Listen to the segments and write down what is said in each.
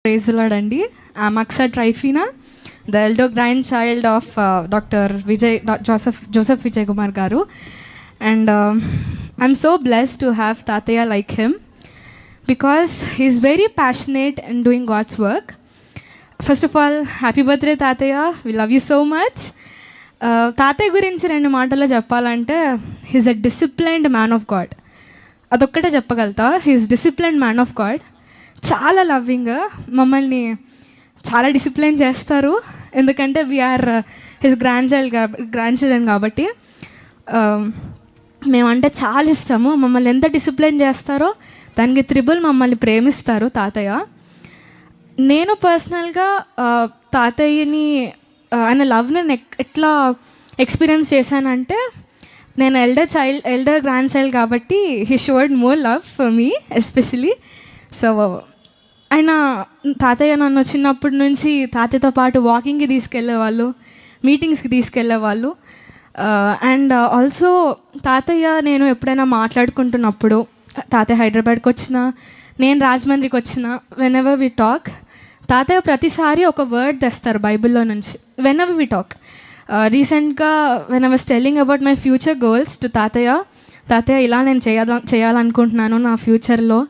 Praise the Lord అండి. I'm Aksa Trifina, the elder grandchild of Dr. Joseph Vijay Kumar garu, and I'm so blessed to have Tataya like him because he's very passionate in doing God's work. First of all, happy birthday Tataya, we love you so much. తాతయ్య గురించి రెండు మాటల్లో చెప్పాలంటే he's a disciplined man of God. అదొక్కటే చెప్పగలుగుతా. He's disciplined man of God. చాలా loving, మమ్మల్ని చాలా డిసిప్లైన్ చేస్తారు. ఎందుకంటే వీఆర్ హిస్ గ్రాండ్ చిల్డ్రన్ కాబట్టి మేమంటే చాలా ఇష్టము. మమ్మల్ని ఎంత డిసిప్లైన్ చేస్తారో దానికి త్రిబుల్ మమ్మల్ని ప్రేమిస్తారు తాతయ్య. నేను పర్సనల్గా తాతయ్యని ఆయన లవ్ని ఎట్లా ఎక్స్పీరియన్స్ చేశానంటే, నేను ఎల్డర్ గ్రాండ్ చైల్డ్ కాబట్టి he showed more love for me especially. So ఆయన తాతయ్య నన్ను చిన్నప్పటి నుంచి తాతయ్యతో పాటు వాకింగ్కి తీసుకెళ్ళేవాళ్ళు, మీటింగ్స్కి తీసుకెళ్ళేవాళ్ళు. అండ్ ఆల్సో తాతయ్య నేను ఎప్పుడైనా మాట్లాడుకుంటున్నప్పుడు, తాతయ్య హైదరాబాద్కి వచ్చినా, నేను రాజమండ్రికి వచ్చినా, వెన్ ఎవర్ వి టాక్, తాతయ్య ప్రతిసారి ఒక వర్డ్ తెస్తారు బైబిల్లో నుంచి. వెన్ ఎవర్ వి టాక్, రీసెంట్గా when I was telling about my future goals to తాతయ్య ఇలా నేను చేయాలనుకుంటున్నాను నా ఫ్యూచర్లో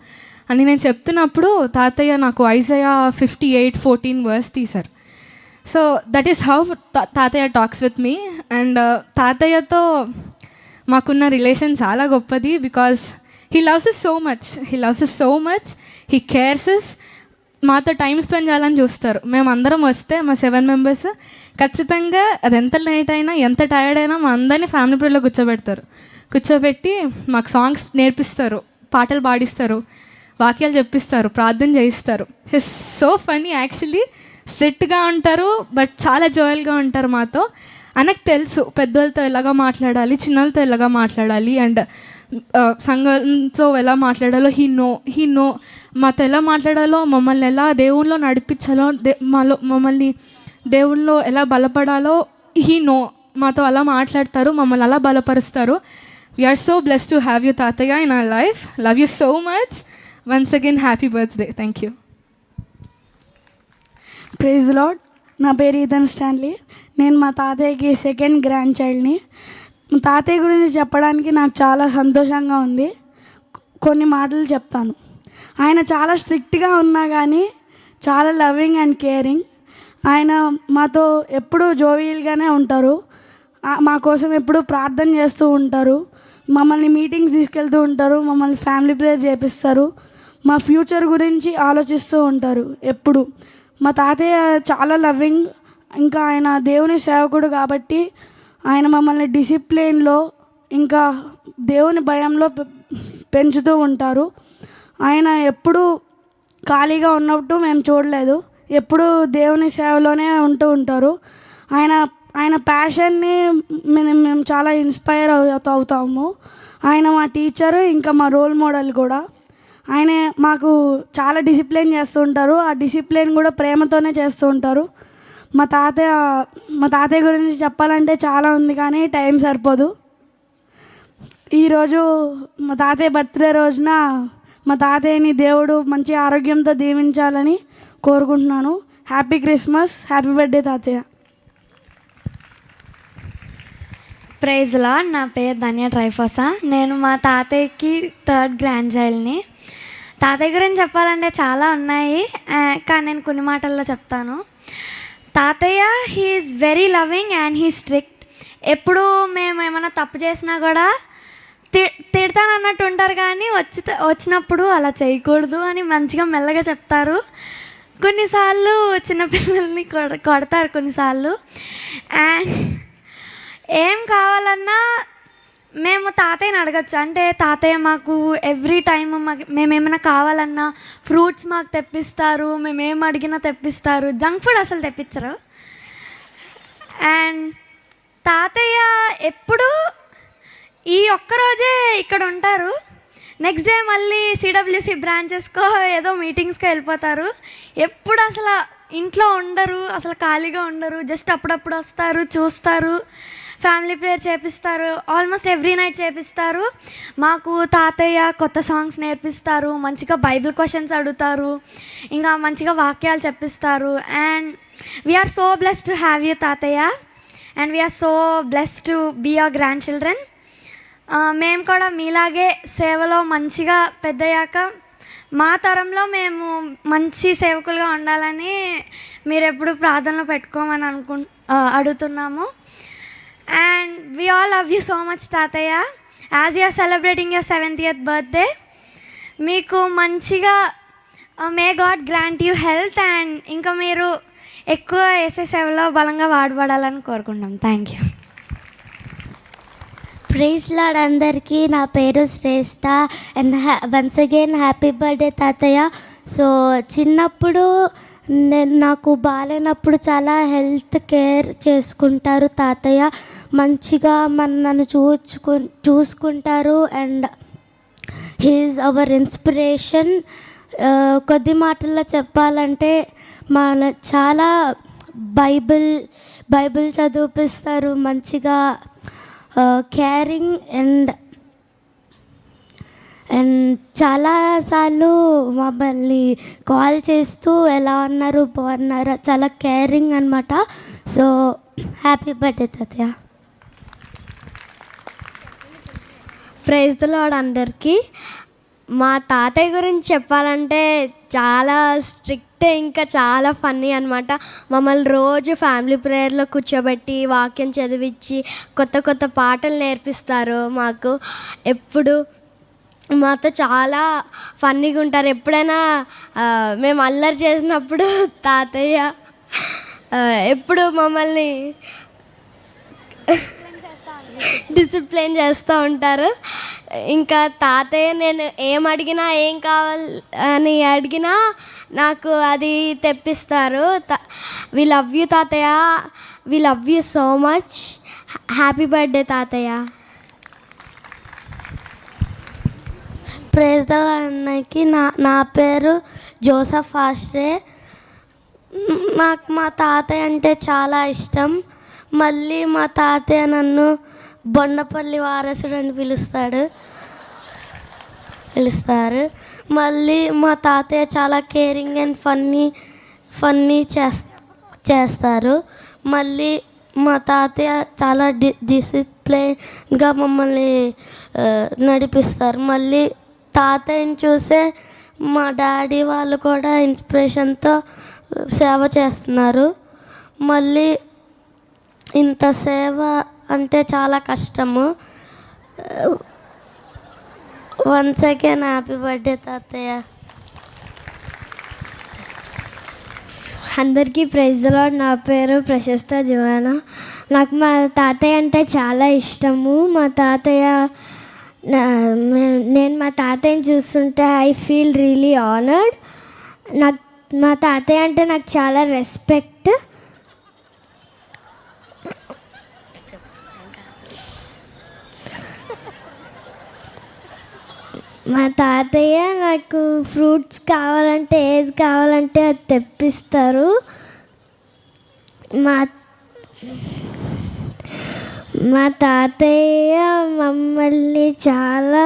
అని నేను చెప్తున్నప్పుడు తాతయ్య నాకు ఐజయా 58:14 వర్స్ తీశారు. సో దట్ ఈస్ హౌ తాతయ్య టాక్స్ విత్ మీ. అండ్ తాతయ్యతో మాకున్న రిలేషన్ చాలా గొప్పది because he loves is so much, he cares is. మాతో టైం స్పెండ్ చేయాలని చూస్తారు. మేము అందరం వస్తే మా 7 మెంబర్స్ ఖచ్చితంగా అది ఎంత లేట్ అయినా ఎంత టైర్డ్ అయినా మా అందరినీ ఫ్యామిలీ ప్రేయర్లో కూర్చోబెట్టి మాకు సాంగ్స్ నేర్పిస్తారు, పాటలు పాడిస్తారు, వాక్యాలు చెప్పిస్తారు, ప్రార్థన చేయిస్తారు. He's so funny actually. స్ట్రిక్ట్గా ఉంటారు బట్ చాలా జోయల్గా ఉంటారు మాతో. ఆయనకు తెలుసు పెద్దోళ్ళతో ఎలాగా మాట్లాడాలి, చిన్నోళ్ళతో ఎలాగా మాట్లాడాలి, అండ్ సంఘంతో ఎలా మాట్లాడాలో హీ నో మాతో ఎలా మాట్లాడాలో, మమ్మల్ని ఎలా దేవుళ్ళలో నడిపించాలో, మమ్మల్ని దేవుళ్ళలో ఎలా బలపడాలో హీ నో. మాతో అలా మాట్లాడతారు, మమ్మల్ని అలా బలపరుస్తారు. We are so blessed to have you తాతయ్య in our life. Love you so much. Once again happy birthday. Thank you. Praise the Lord. నా పేరు ఈథన్ స్టాన్లీ. నేను మా తాతయ్యకి సెకండ్ గ్రాండ్ చైల్డ్ని. మా తాతయ్య గురించి చెప్పడానికి నాకు చాలా సంతోషంగా ఉంది. కొన్ని మాటలు చెప్తాను. ఆయన చాలా స్ట్రిక్ట్గా ఉన్నా కానీ చాలా లవింగ్ అండ్ కేరింగ్. ఆయన మాతో ఎప్పుడూ జోవియల్గానే ఉంటారు. మా కోసం ఎప్పుడూ ప్రార్థన చేస్తూ ఉంటారు, మమ్మల్ని మీటింగ్స్ తీసుకెళ్తూ ఉంటారు, మమ్మల్ని ఫ్యామిలీ ప్రేయర్ చేపిస్తారు, మా ఫ్యూచర్ గురించి ఆలోచిస్తూ ఉంటారు ఎప్పుడు. మా తాతయ్య చాలా లవ్వింగ్. ఇంకా ఆయన దేవుని సేవకుడు కాబట్టి ఆయన మమ్మల్ని డిసిప్లిన్లో ఇంకా దేవుని భయంలో పెంచుతూ ఉంటారు. ఆయన ఎప్పుడూ ఖాళీగా ఉన్నట్టు మేము చూడలేదు, ఎప్పుడూ దేవుని సేవలోనే ఉంటూ ఉంటారు. ఆయన ప్యాషన్ని మేము చాలా ఇన్స్పైర్ అవుతాము. ఆయన మా టీచరు, ఇంకా మా రోల్ మోడల్ కూడా. ఆయన మాకు చాలా డిసిప్లిన్ చేస్తూ ఉంటారు. ఆ డిసిప్లిన్ కూడా ప్రేమతోనే చేస్తూ ఉంటారు. మా తాతయ్య గురించి చెప్పాలంటే చాలా ఉంది కానీ టైం సరిపోదు. ఈరోజు మా తాతయ్య బర్త్డే రోజున మా తాతయ్యని దేవుడు మంచి ఆరోగ్యంతో దీవించాలని కోరుకుంటున్నాను. హ్యాపీ క్రిస్మస్, హ్యాపీ బర్త్డే తాతయ్య. Praise Lord. నా పేరు ధన్య ట్రైఫోసా. నేను మా తాతయ్యకి థర్డ్ గ్రాండ్ చైల్డ్ని. తాతయ్య గురించి చెప్పాలంటే చాలా ఉన్నాయి కానీ నేను కొన్ని మాటల్లో చెప్తాను. తాతయ్య he's very loving and he strict. ఎప్పుడు మేము ఏమైనా తప్పు చేసినా కూడా తిడతాను అన్నట్టు ఉంటారు, కానీ వచ్చినప్పుడు అలా చేయకూడదు అని మంచిగా మెల్లగా చెప్తారు. కొన్నిసార్లు చిన్నపిల్లల్ని కొడతారు కొన్నిసార్లు. అండ్ ఏం కావాలన్నా మేము తాతయ్యని అడగచ్చు. అంటే తాతయ్య మాకు ఎవ్రీ టైం మేమేమైనా కావాలన్నా ఫ్రూట్స్ మాకు తెప్పిస్తారు, మేమేం అడిగినా తెప్పిస్తారు. జంక్ ఫుడ్ అసలు తెప్పించరు. అండ్ తాతయ్య ఎప్పుడు ఈ ఒక్కరోజే ఇక్కడ ఉంటారు, నెక్స్ట్ డే మళ్ళీ సిడబ్ల్యూసి బ్రాంచెస్కో ఏదో మీటింగ్స్కో వెళ్ళిపోతారు. ఎప్పుడు అసలు ఇంట్లో ఉండరు, అసలు ఖాళీగా ఉండరు. జస్ట్ అప్పుడప్పుడు వస్తారు, చూస్తారు, ఫ్యామిలీ ప్రేయర్ చేపిస్తారు, ఆల్మోస్ట్ ఎవ్రీ నైట్ చేపిస్తారు. మాకు తాతయ్య కొత్త సాంగ్స్ నేర్పిస్తారు, మంచిగా బైబిల్ క్వశ్చన్స్ అడుగుతారు, ఇంకా మంచిగా వాక్యాలు చెప్పిస్తారు. And we are so blessed to have you తాతయ్య, and we are so blessed to be your grand children. మేము కూడా మీలాగే సేవలో మంచిగా పెద్దయ్యాక మా తరంలో మేము మంచి సేవకులుగా ఉండాలని మీరు ఎప్పుడు ప్రార్థనలో పెట్టుకోమని అడుగుతున్నాము. And we all love you so much తాతయ్య. As you are celebrating your 70th birthday, మీకు మంచిగా may God grant you health, and ఇంకా మీరు ఎక్కువ వేసే సేవలో బలంగా వాడబడాలని కోరుకుంటాం. Thank you. ప్రైజ్ లార్డ్ అందరికీ. నా పేరు Shreshtha and once again happy birthday తాతయ్య. సో చిన్నప్పుడు నాకు బాగాలేనప్పుడు చాలా హెల్త్ కేర్ చేసుకుంటారు తాతయ్య, మంచిగా నన్ను చూసుకుంటారు. And he's our inspiration. కొద్ది మాటల్లో చెప్పాలంటే చాలా బైబిల్ చదివిపిస్తారు, మంచిగా కేరింగ్ అండ్ చాలాసార్లు మమ్మల్ని కాల్ చేస్తూ ఎలా ఉన్నారు బాగున్నారా, చాలా కేరింగ్ అనమాట. సో హ్యాపీ బర్త్డే తాతయ్య. ప్రైజ్ ది లార్డ్ అందరికీ. మా తాతయ్య గురించి చెప్పాలంటే చాలా స్ట్రిక్ట్, ఇంకా చాలా ఫన్నీ అనమాట. మమ్మల్ని రోజు ఫ్యామిలీ ప్రేయర్లో కూర్చోబెట్టి వాక్యం చదివించి కొత్త కొత్త పాటలు నేర్పిస్తారు. మాకు ఎప్పుడు మాతో చాలా ఫన్నీగా ఉంటారు. ఎప్పుడైనా మేము అల్లరి చేసినప్పుడు తాతయ్య ఎప్పుడు మమ్మల్ని డిసిప్లిన్ చేస్తూ ఉంటారు. ఇంకా తాతయ్య నేను ఏం అడిగినా, ఏం కావాలి అని అడిగినా నాకు అది తెప్పిస్తారు. వి లవ్ యూ తాతయ్య, we love you so much. Happy birthday తాతయ్య. ప్రైజ్ ది లార్డ్ అన్నకి. నా పేరు జోసఫ్ ఆస్ట్రే. నాకు మా తాతయ్య అంటే చాలా ఇష్టం. మళ్ళీ మా తాతయ్య నన్ను బొండపల్లి వారసుడు అని పిలుస్తారు. మళ్ళీ మా తాతయ్య చాలా కేరింగ్ అండ్ ఫన్నీ చేస్తారు. మళ్ళీ మా తాతయ్య చాలా డిసిప్లైన్గా మమ్మల్ని నడిపిస్తారు. మళ్ళీ తాతయ్యని చూసే మా డాడీ వాళ్ళు కూడా ఇన్స్పిరేషన్తో సేవ చేస్తున్నారు. మళ్ళీ ఇంత సేవ అంటే చాలా కష్టము. వన్స్ అగైన్ హ్యాపీ బర్త్డే తాతయ్య. అందరికీ ప్రైజ్ ది లార్డ్. నా పేరు ప్రశస్త జోయానా. నాకు మా తాతయ్య అంటే చాలా ఇష్టము. మా తాతయ్య నేను మా తాతయ్యని చూస్తుంటే ఐ ఫీల్ రియలీ ఆనర్డ్. మా తాతయ్య అంటే నాకు చాలా రెస్పెక్ట్. మా తాతయ్య నాకు ఫ్రూట్స్ కావాలంటే ఏది కావాలంటే అది తెప్పిస్తారు. మా తాతయ్య మమ్మల్ని చాలా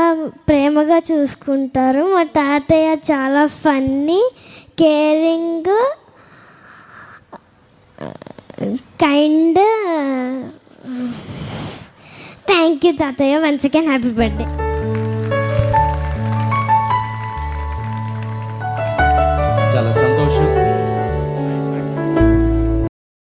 ప్రేమగా చూసుకుంటారు. మా తాతయ్య చాలా funny, caring, kind. Thank you తాతయ్య. Once again happy birthday. చాలా